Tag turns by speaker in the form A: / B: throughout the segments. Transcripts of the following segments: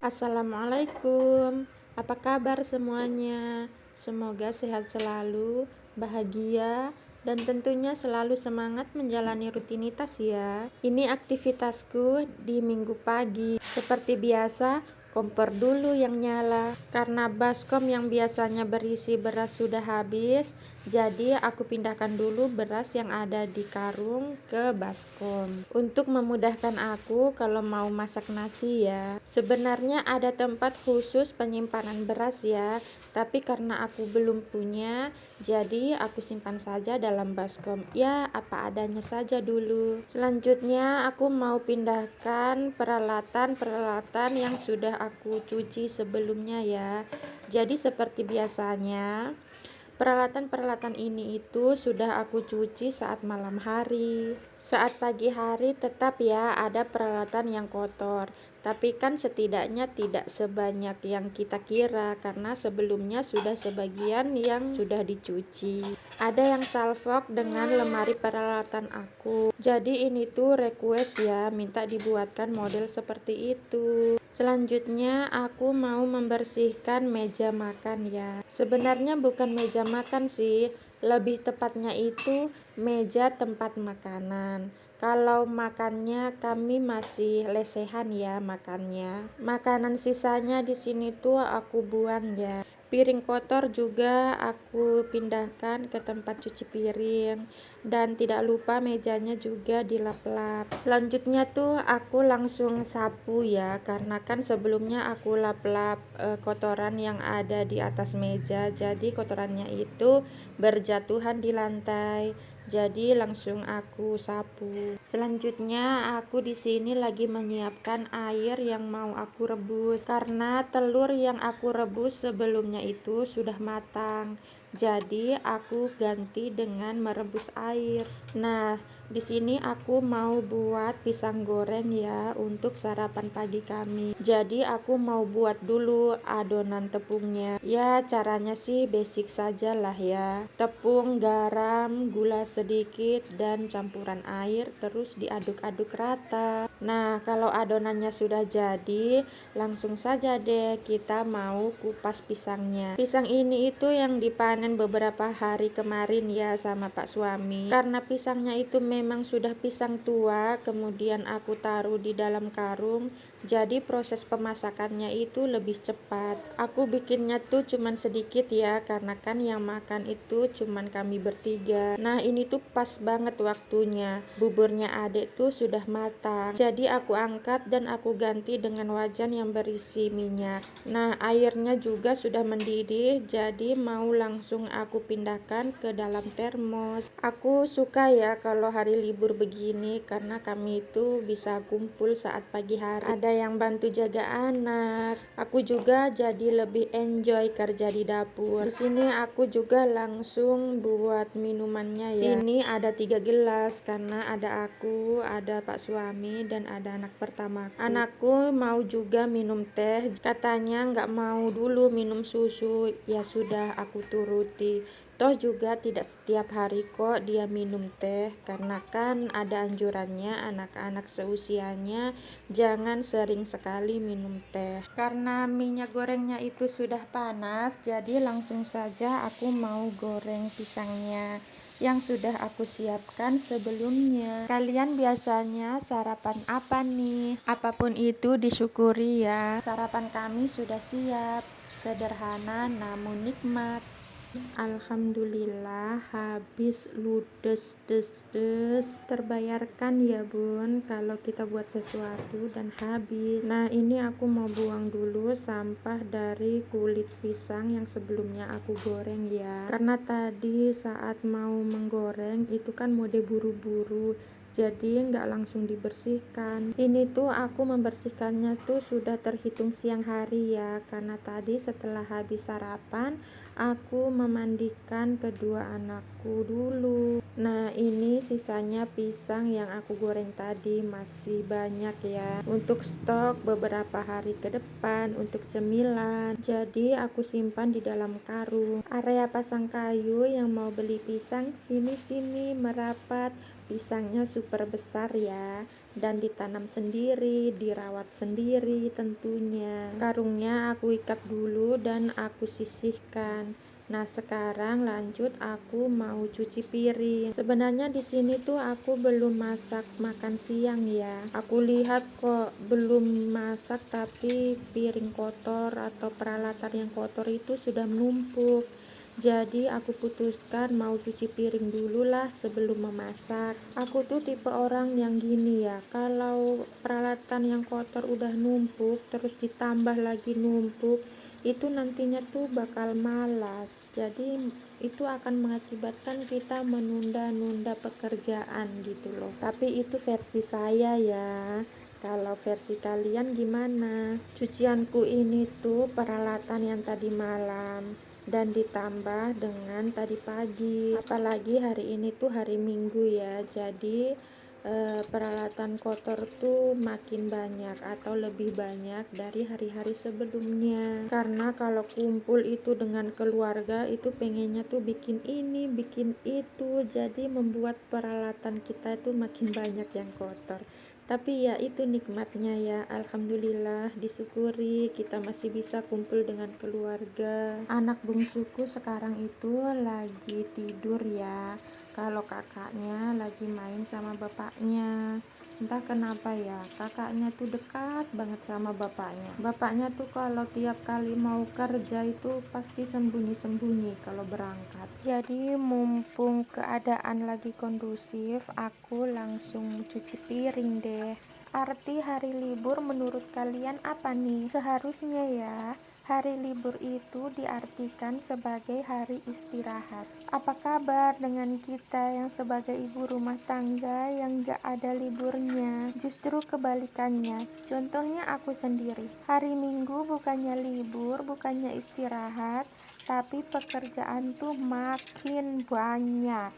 A: Assalamualaikum, apa kabar semuanya? Semoga sehat selalu, bahagia, dan tentunya selalu semangat menjalani rutinitas ya. Ini aktivitasku di minggu pagi. Seperti biasa, kompor dulu yang nyala. Karena baskom yang biasanya berisi beras sudah habis, jadi aku pindahkan dulu beras yang ada di karung ke baskom untuk memudahkan aku kalau mau masak nasi ya. Sebenarnya ada tempat khusus penyimpanan beras ya, tapi karena aku belum punya, jadi aku simpan saja dalam baskom. Ya, apa adanya saja dulu. Selanjutnya aku mau pindahkan peralatan-peralatan yang sudah aku cuci sebelumnya ya. Jadi seperti biasanya, peralatan-peralatan ini itu sudah aku cuci saat malam hari. Saat pagi hari tetap ya ada peralatan yang kotor, tapi kan setidaknya tidak sebanyak yang kita kira karena sebelumnya sudah sebagian yang sudah dicuci. Ada yang salfok dengan lemari peralatan aku. Jadi ini tuh request ya, minta dibuatkan model seperti itu. Selanjutnya aku mau membersihkan meja makan ya. Sebenarnya bukan meja makan sih, lebih tepatnya itu meja tempat makanan. Kalau makannya kami masih lesehan ya makannya. Makanan sisanya di sini tuh aku buang ya. Piring kotor juga aku pindahkan ke tempat cuci piring, dan tidak lupa mejanya juga dilap-lap. Selanjutnya tuh aku langsung sapu ya, karena kan sebelumnya aku lap-lap kotoran yang ada di atas meja, jadi kotorannya itu berjatuhan di lantai. Jadi langsung aku sapu. Selanjutnya aku di sini lagi menyiapkan air yang mau aku rebus karena telur yang aku rebus sebelumnya itu sudah matang. Jadi aku ganti dengan merebus air. Nah, di sini aku mau buat pisang goreng ya untuk sarapan pagi kami. Jadi aku mau buat dulu adonan tepungnya. Ya, caranya sih basic saja lah ya. Tepung, garam, gula sedikit, dan campuran air terus diaduk-aduk rata. Nah, kalau adonannya sudah jadi, langsung saja deh kita mau kupas pisangnya. Pisang ini itu yang dipanen beberapa hari kemarin ya sama Pak suami. Karena pisangnya itu memang sudah pisang tua, kemudian aku taruh di dalam karung, jadi proses pemasakannya itu lebih cepat. Aku bikinnya tuh cuman sedikit ya, karena kan yang makan itu cuman kami bertiga. Nah, ini tuh pas banget waktunya. Buburnya adek tuh sudah matang. Jadi aku angkat dan aku ganti dengan wajan yang berisi minyak. Nah, airnya juga sudah mendidih, jadi mau langsung aku pindahkan ke dalam termos. Aku suka ya kalau hari libur begini karena kami itu bisa kumpul saat pagi hari. Ada yang bantu jaga anak. Aku juga jadi lebih enjoy kerja di dapur. Di sini aku juga langsung buat minumannya ya. Ini ada 3 gelas karena ada aku, ada Pak suami, dan ada anak pertamaku. Anakku mau juga minum teh. Katanya nggak mau dulu minum susu. Ya sudah, aku turuti. Toh juga tidak setiap hari kok dia minum teh, karena kan ada anjurannya anak-anak seusianya jangan sering sekali minum teh. Karena minyak gorengnya itu sudah panas, jadi langsung saja aku mau goreng pisangnya yang sudah aku siapkan sebelumnya. Kalian biasanya sarapan apa nih? Apapun itu disyukuri ya. Sarapan kami sudah siap, sederhana namun nikmat. Alhamdulillah habis ludes des terbayarkan ya bun kalau kita buat sesuatu dan habis. Nah, ini aku mau buang dulu sampah dari kulit pisang yang sebelumnya aku goreng ya, karena tadi saat mau menggoreng itu kan mode buru-buru, jadi nggak langsung dibersihkan. Ini tuh aku membersihkannya tuh sudah terhitung siang hari ya, karena tadi setelah habis sarapan aku memandikan kedua anakku dulu. Nah, ini sisanya pisang yang aku goreng tadi masih banyak ya, untuk stok beberapa hari ke depan untuk cemilan. Jadi aku simpan di dalam karung. Area pasang kayu yang mau beli pisang sini-sini merapat. pisangnya super besar ya, dan ditanam sendiri, dirawat sendiri tentunya. Karungnya aku ikat dulu dan aku sisihkan. Nah, sekarang lanjut aku mau cuci piring. Sebenarnya di sini tuh aku belum masak makan siang ya. Aku lihat kok belum masak tapi piring kotor atau peralatan yang kotor itu sudah menumpuk. Jadi aku putuskan mau cuci piring dulu lah sebelum memasak. Aku tuh tipe orang yang gini ya, kalau peralatan yang kotor udah numpuk terus ditambah lagi numpuk, itu nantinya tuh bakal malas. Jadi itu akan mengakibatkan kita menunda-nunda pekerjaan gitu loh. Tapi itu versi saya ya. Kalau versi kalian gimana? Cucianku ini tuh peralatan yang tadi malam dan ditambah dengan tadi pagi. Apalagi hari ini tuh hari Minggu ya. Jadi peralatan kotor tuh makin banyak atau lebih banyak dari hari-hari sebelumnya. Karena kalau kumpul itu dengan keluarga itu pengennya tuh bikin ini, bikin itu, jadi membuat peralatan kita itu makin banyak yang kotor. Tapi ya itu nikmatnya ya, alhamdulillah, disyukuri kita masih bisa kumpul dengan keluarga. Anak bungsuku sekarang itu lagi tidur ya, kalau kakaknya lagi main sama bapaknya. Entah kenapa ya, kakaknya tuh dekat banget sama bapaknya. Bapaknya tuh kalau tiap kali mau kerja itu pasti sembunyi-sembunyi kalau berangkat. Jadi mumpung keadaan lagi kondusif, aku langsung cuci piring deh. Arti hari libur menurut kalian apa nih? Seharusnya ya, hari libur itu diartikan sebagai hari istirahat. Apa kabar dengan kita yang sebagai ibu rumah tangga yang gak ada liburnya? Justru kebalikannya. Contohnya aku sendiri. Hari Minggu bukannya libur, bukannya istirahat, tapi pekerjaan tuh makin banyak.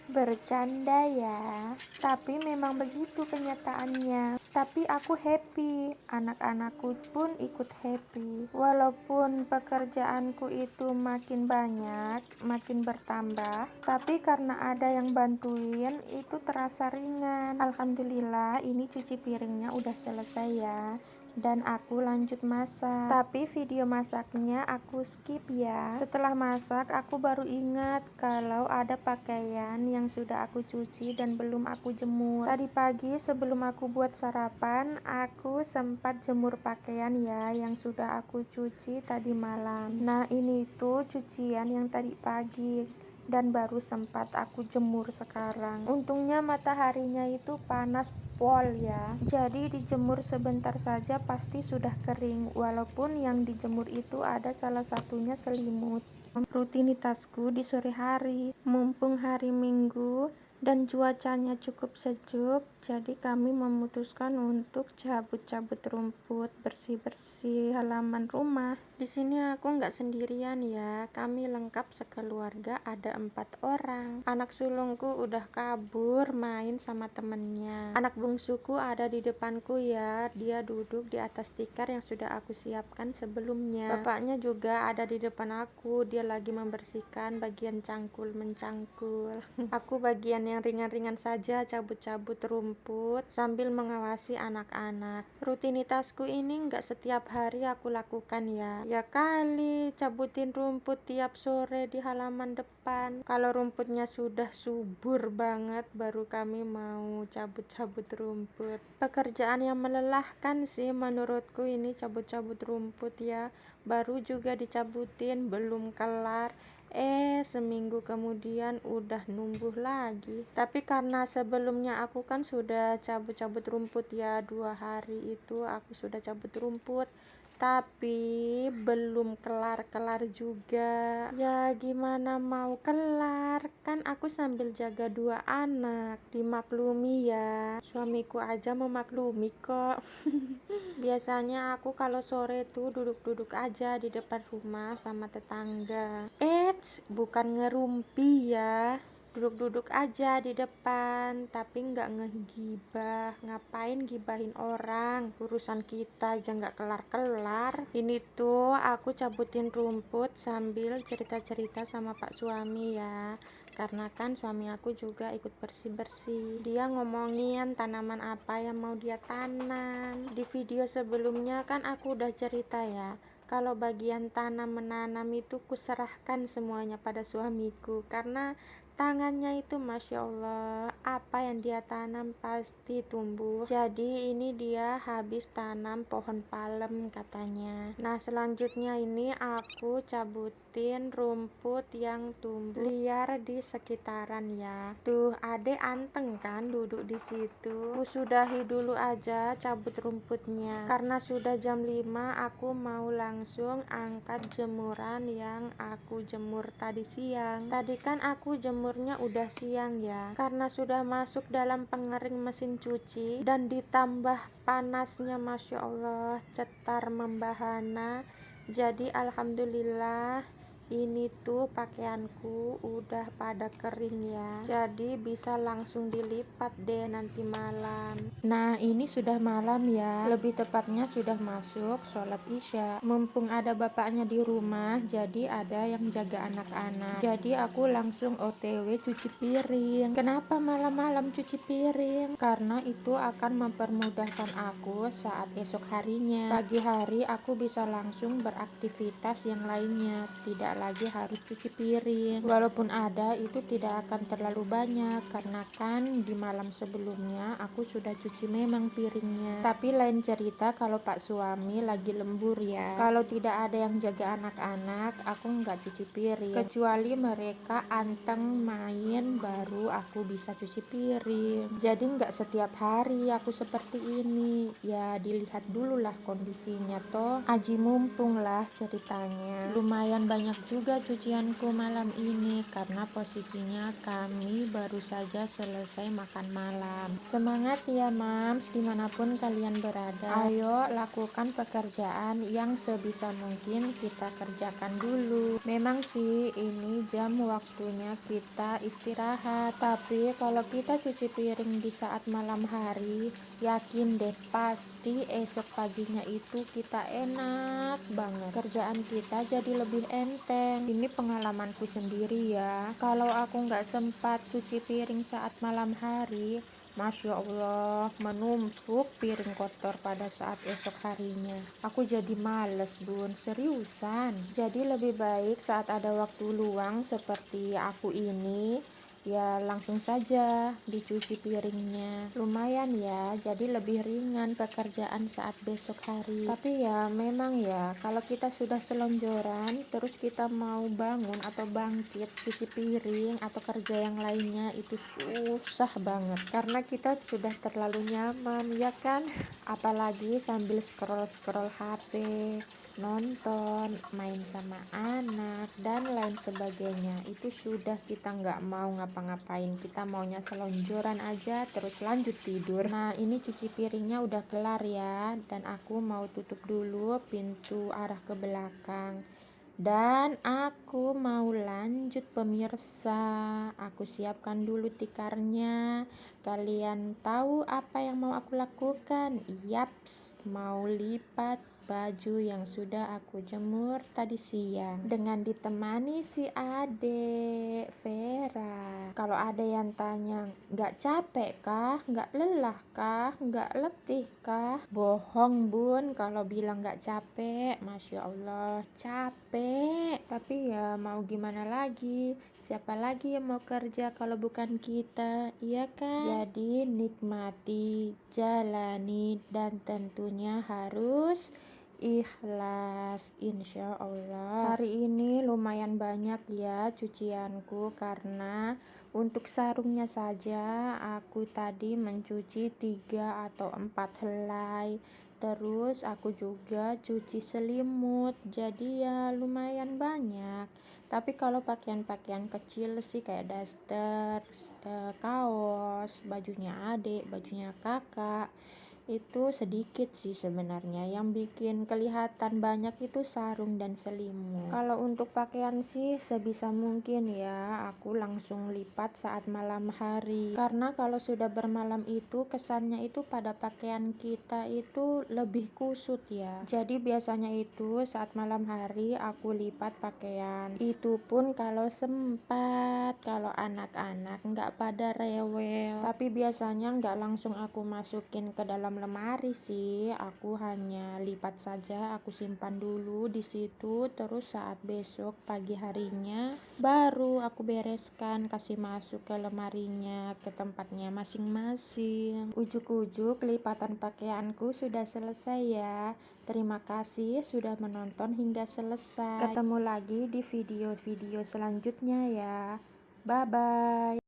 A: Bercanda ya, tapi memang begitu kenyataannya. Tapi aku happy, anak-anakku pun ikut happy. Walaupun pekerjaanku itu makin banyak, makin bertambah, tapi karena ada yang bantuin itu terasa ringan. Alhamdulillah, ini cuci piringnya udah selesai ya, dan aku lanjut masak. Tapi video masaknya aku skip ya. Setelah masak aku baru ingat kalau ada pakaian yang sudah aku cuci dan belum aku jemur. Tadi pagi sebelum aku buat sarapan, aku sempat jemur pakaian ya yang sudah aku cuci tadi malam. Nah, ini tuh cucian yang tadi pagi dan baru sempat aku jemur sekarang. Untungnya mataharinya itu panas pol ya, jadi dijemur sebentar saja pasti sudah kering, walaupun yang dijemur itu ada salah satunya selimut. Rutinitasku di sore hari, mumpung hari Minggu dan cuacanya cukup sejuk, jadi kami memutuskan untuk cabut-cabut rumput, bersih-bersih halaman rumah. Di sini aku nggak sendirian ya, kami lengkap sekeluarga, ada 4 orang. Anak sulungku udah kabur main sama temennya. Anak bungsuku ada di depanku ya, dia duduk di atas tikar yang sudah aku siapkan sebelumnya. Bapaknya juga ada di depan aku, dia lagi membersihkan bagian cangkul-mencangkul. Aku bagian yang ringan-ringan saja, cabut-cabut rumput sambil mengawasi anak-anak. Rutinitasku ini nggak setiap hari aku lakukan ya kali cabutin rumput tiap sore di halaman depan. Kalau rumputnya sudah subur banget baru kami mau cabut-cabut rumput. Pekerjaan yang melelahkan sih menurutku ini, cabut-cabut rumput ya. Baru juga dicabutin belum kelar, seminggu kemudian udah numbuh lagi. Tapi karena sebelumnya aku kan sudah cabut-cabut rumput ya, 2 hari itu aku sudah cabut rumput, tapi belum kelar-kelar juga. Ya gimana mau kelar, kan aku sambil jaga 2 anak, dimaklumi ya, suamiku aja memaklumi kok. Biasanya aku kalau sore tuh duduk-duduk aja di depan rumah sama tetangga. Bukan ngerumpi ya, duduk-duduk aja di depan, tapi nggak ngegibah. Ngapain gibahin orang, urusan kita aja nggak kelar-kelar. Ini tuh aku cabutin rumput sambil cerita-cerita sama pak suami ya. karena kan suami aku juga ikut bersih-bersih. Dia ngomongin tanaman apa yang mau dia tanam. Di video sebelumnya kan aku udah cerita ya, kalau bagian tanam menanam itu kuserahkan semuanya pada suamiku, karena tangannya itu Masya Allah, apa yang dia tanam pasti tumbuh. Jadi ini dia habis tanam pohon palem katanya. Nah selanjutnya ini aku cabutin rumput yang tumbuh liar di sekitaran ya. Tuh adek anteng kan duduk di situ. Aku sudahi dulu aja cabut rumputnya, karena sudah jam 5 aku mau langsung angkat jemuran yang aku jemur tadi siang. Tadi kan aku jemurnya udah siang ya, karena sudah masuk dalam pengering mesin cuci dan ditambah panasnya Masya Allah cetar membahana. Jadi alhamdulillah ini tuh pakaianku udah pada kering ya, jadi bisa langsung dilipat deh nanti malam. Nah ini sudah malam ya, lebih tepatnya sudah masuk sholat isya. Mumpung ada bapaknya di rumah, jadi ada yang jaga anak-anak, jadi aku langsung OTW cuci piring. Kenapa malam-malam cuci piring? Karena itu akan mempermudahkan aku saat esok harinya. Pagi hari aku bisa langsung beraktivitas yang lainnya, tidak lagi harus cuci piring. Walaupun ada, itu tidak akan terlalu banyak, karena kan di malam sebelumnya aku sudah cuci memang piringnya. Tapi lain cerita kalau pak suami lagi lembur ya. Kalau tidak ada yang jaga anak-anak, aku nggak cuci piring, kecuali mereka anteng main baru aku bisa cuci piring. Jadi nggak setiap hari aku seperti ini ya, dilihat dulu lah kondisinya, toh aji mumpung lah ceritanya. Lumayan banyak juga cucianku malam ini, karena posisinya kami baru saja selesai makan malam. Semangat ya mams, dimanapun kalian berada, ayo lakukan pekerjaan yang sebisa mungkin kita kerjakan dulu. Memang sih ini jam waktunya kita istirahat, tapi kalau kita cuci piring di saat malam hari, yakin deh pasti esok paginya itu kita enak banget, kerjaan kita jadi lebih enteng. Ini pengalamanku sendiri ya, kalau aku nggak sempat cuci piring saat malam hari, Masya Allah, menumpuk piring kotor pada saat esok harinya. Aku jadi males bun, seriusan. Jadi lebih baik saat ada waktu luang seperti aku ini, ya langsung saja dicuci piringnya. Lumayan ya, jadi lebih ringan pekerjaan saat besok hari. Tapi ya memang ya, kalau kita sudah selonjoran terus kita mau bangun atau bangkit cuci piring atau kerja yang lainnya, itu susah banget, karena kita sudah terlalu nyaman ya kan. Apalagi sambil scroll-scroll HP, nonton, main sama anak, dan lain sebagainya, itu sudah kita nggak mau ngapa-ngapain, kita maunya selonjoran aja terus lanjut tidur. Nah ini cuci piringnya udah kelar ya, dan aku mau tutup dulu pintu arah ke belakang, dan aku mau lanjut pemirsa. Aku siapkan dulu tikarnya. Kalian tahu apa yang mau aku lakukan? Yaps, mau lipat baju yang sudah aku jemur tadi siang dengan ditemani si adek Vera. Kalau ada yang tanya, nggak capek kah? Nggak lelah kah? Nggak letih kah? Bohong bun kalau bilang nggak capek. Masya Allah capek, tapi ya mau gimana lagi, siapa lagi yang mau kerja kalau bukan kita, iya kan? Jadi nikmati, jalani, dan tentunya harus ikhlas, insya Allah. Hari ini lumayan banyak ya cucianku, karena untuk sarungnya saja aku tadi mencuci 3 atau 4 helai. Terus aku juga cuci selimut, jadi ya lumayan banyak. Tapi kalau pakaian-pakaian kecil sih kayak daster, kaos, bajunya adik, bajunya kakak, itu sedikit sih sebenarnya. Yang bikin kelihatan banyak itu sarung dan selimut. Kalau untuk pakaian sih sebisa mungkin ya aku langsung lipat saat malam hari, karena kalau sudah bermalam itu kesannya itu pada pakaian kita itu lebih kusut ya. Jadi biasanya itu saat malam hari aku lipat pakaian, itu pun kalau sempat, kalau anak-anak nggak pada rewel. Tapi biasanya nggak langsung aku masukin ke dalam lemari sih, aku hanya lipat saja, aku simpan dulu di situ, terus saat besok pagi harinya baru aku bereskan, kasih masuk ke lemarinya, ke tempatnya masing-masing. Ujuk-ujuk lipatan pakaianku sudah selesai ya. Terima kasih sudah menonton hingga selesai. Ketemu lagi di video-video selanjutnya ya. Bye bye.